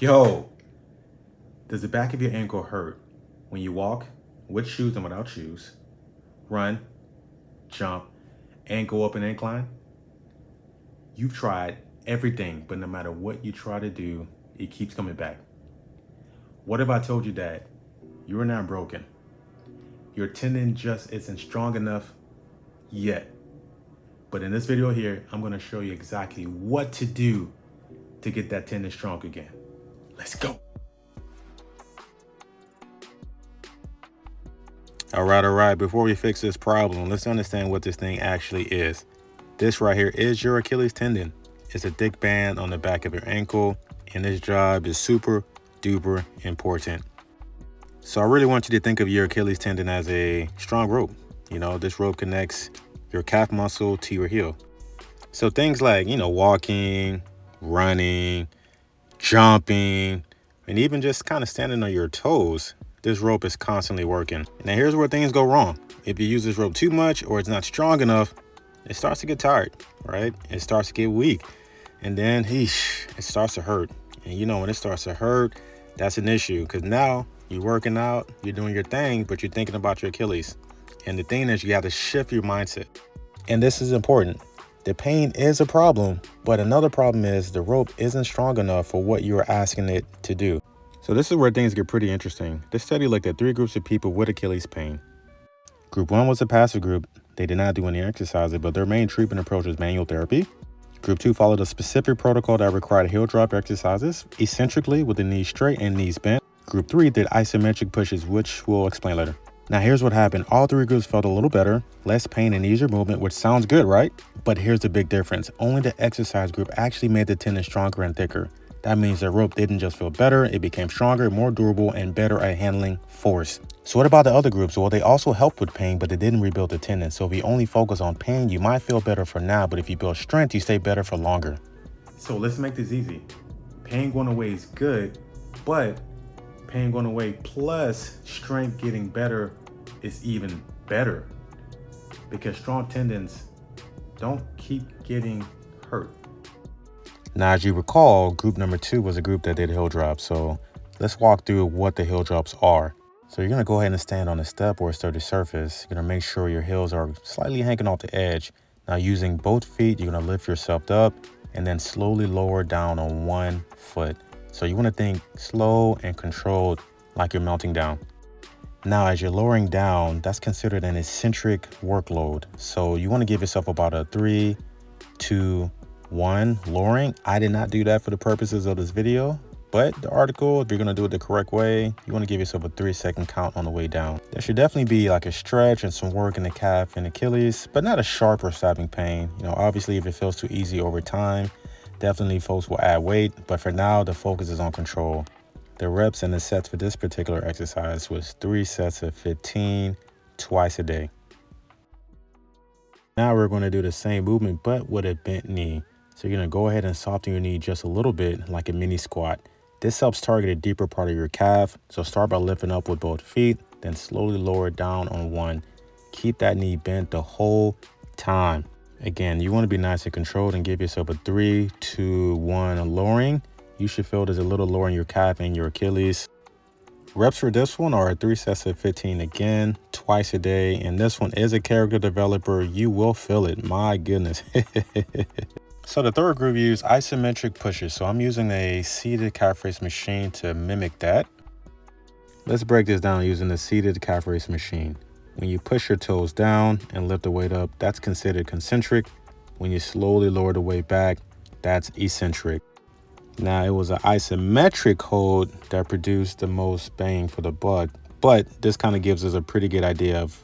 Yo, does the back of your ankle hurt when you walk, with shoes and without shoes, run, jump, and go up an incline? You've tried everything, but no matter what you try to do, it keeps coming back. What if I told you that you are not broken? Your tendon just isn't strong enough yet. But in this video here, I'm gonna show you exactly what to do to get that tendon strong again. Let's go. All right. Before we fix this problem, let's understand what this thing actually is. This right here is your Achilles tendon. It's a thick band on the back of your ankle, and this job is super duper important. So I really want you to think of your Achilles tendon as a strong rope. You know, this rope connects your calf muscle to your heel. So things like, walking, running, jumping, and even just kind of standing on your toes, this rope is constantly working. Now here's where things go wrong. If you use this rope too much or it's not strong enough, it starts to get tired, right? It starts to get weak. And then it starts to hurt. And when it starts to hurt, that's an issue, because now you're working out, you're doing your thing, but you're thinking about your Achilles. And the thing is, you have to shift your mindset. And this is important. The pain is a problem, but another problem is the rope isn't strong enough for what you're asking it to do. So this is where things get pretty interesting. This study looked at 3 groups of people with Achilles pain. Group 1 was a passive group. They did not do any exercises, but their main treatment approach was manual therapy. Group 2 followed a specific protocol that required heel drop exercises, eccentrically with the knees straight and knees bent. Group 3 did isometric pushes, which we'll explain later. Now here's what happened. All 3 groups felt a little better, less pain and easier movement, which sounds good, right? But here's the big difference. Only the exercise group actually made the tendon stronger and thicker. That means the rope didn't just feel better, it became stronger, more durable, and better at handling force. So what about the other groups? Well, they also helped with pain, but they didn't rebuild the tendon. So if you only focus on pain, you might feel better for now, but if you build strength, you stay better for longer. So let's make this easy. Pain going away is good, but pain going away plus strength getting better is even better, because strong tendons don't keep getting hurt. Now, as you recall, group number 2 was a group that did heel drops. So let's walk through what the heel drops are. So you're gonna go ahead and stand on a step or a sturdy surface. You're gonna make sure your heels are slightly hanging off the edge. Now, using both feet, you're gonna lift yourself up and then slowly lower down on one foot. So you wanna think slow and controlled, like you're melting down. Now, as you're lowering down, that's considered an eccentric workload. So you wanna give yourself about a 3, 2, 1 lowering. I did not do that for the purposes of this video, but the article, if you're gonna do it the correct way, you wanna give yourself a 3-second count on the way down. There should definitely be like a stretch and some work in the calf and Achilles, but not a sharp or stabbing pain. Obviously, if it feels too easy over time, definitely folks will add weight, but for now, the focus is on control. The reps and the sets for this particular exercise was 3 sets of 15, twice a day. Now we're gonna do the same movement, but with a bent knee. So you're gonna go ahead and soften your knee just a little bit, like a mini squat. This helps target a deeper part of your calf. So start by lifting up with both feet, then slowly lower down on one. Keep that knee bent the whole time. Again, you wanna be nice and controlled and give yourself a 3, 2, 1 lowering. You should feel there's a little lower in your calf and your Achilles. Reps for this one are 3 sets of 15 again, twice a day. And this one is a character developer. You will feel it, my goodness. So the third group used isometric pushes. So I'm using a seated calf raise machine to mimic that. Let's break this down using the seated calf raise machine. When you push your toes down and lift the weight up, that's considered concentric. When you slowly lower the weight back, that's eccentric. Now, it was an isometric hold that produced the most bang for the buck, but this kind of gives us a pretty good idea of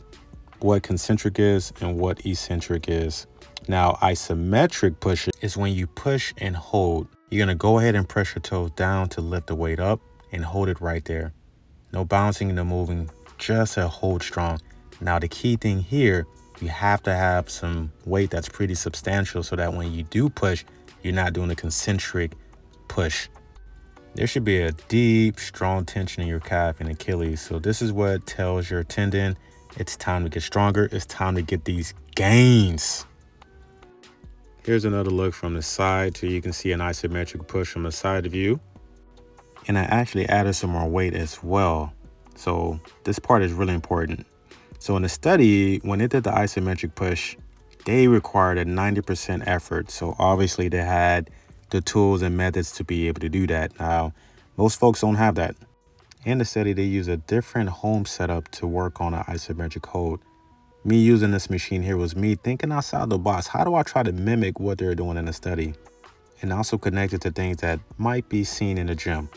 what concentric is and what eccentric is. Now, isometric push is when you push and hold. You're gonna go ahead and press your toes down to lift the weight up and hold it right there. No bouncing, no moving, just a hold strong. Now, the key thing here, you have to have some weight that's pretty substantial so that when you do push, you're not doing a concentric push. There should be a deep, strong tension in your calf and Achilles. So this is what tells your tendon it's time to get stronger. It's time to get these gains. Here's another look from the side so you can see an isometric push from the side view. And I actually added some more weight as well. So this part is really important. So in the study, when they did the isometric push, they required a 90% effort. So obviously they had the tools and methods to be able to do that. Now, most folks don't have that. In the study, they use a different home setup to work on an isometric hold. Me using this machine here was me thinking outside the box. How do I try to mimic what they're doing in the study? And also connect it to things that might be seen in the gym.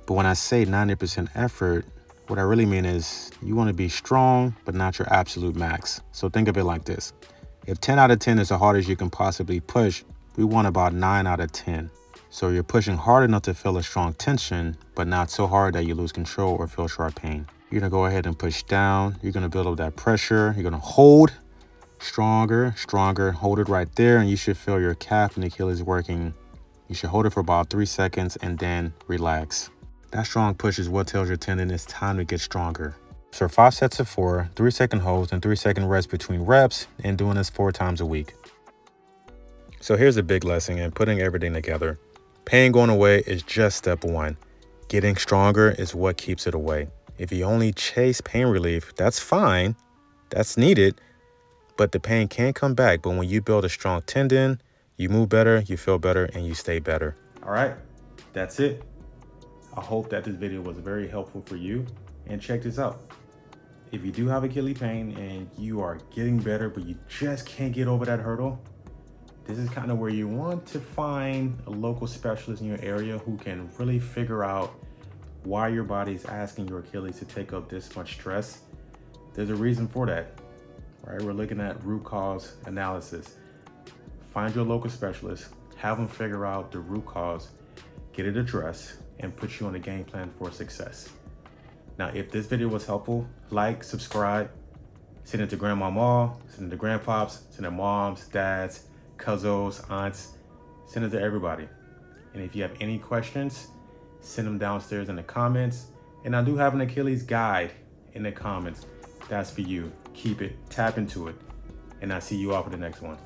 But when I say 90% effort, what I really mean is you want to be strong, but not your absolute max. So think of it like this. If 10 out of 10 is the hardest you can possibly push, we want about 9 out of 10. So you're pushing hard enough to feel a strong tension, but not so hard that you lose control or feel sharp pain. You're going to go ahead and push down. You're going to build up that pressure. You're going to hold stronger, hold it right there. And you should feel your calf and Achilles working. You should hold it for about 3 seconds and then relax. That strong push is what tells your tendon it's time to get stronger. So 5 sets of 4, 3-second holds and 3-second rest between reps, and doing this 4 times a week. So here's a big lesson in putting everything together. Pain going away is just step 1. Getting stronger is what keeps it away. If you only chase pain relief, that's fine, that's needed, but the pain can come back. But when you build a strong tendon, you move better, you feel better, and you stay better. All right, that's it. I hope that this video was very helpful for you, and check this out. If you do have Achilles pain and you are getting better, but you just can't get over that hurdle, this is kind of where you want to find a local specialist in your area who can really figure out why your body is asking your Achilles to take up this much stress. There's a reason for that, right? We're looking at root cause analysis. Find your local specialist, have them figure out the root cause, get it addressed, and put you on a game plan for success. Now, if this video was helpful, like, subscribe, send it to Grandma Ma, send it to Grandpops, send it to moms, dads, cousins, aunts, send it to everybody. And if you have any questions, send them downstairs in the comments. And I do have an Achilles guide in the comments. That's for you. Keep it, tap into it. And I'll see you all for the next one.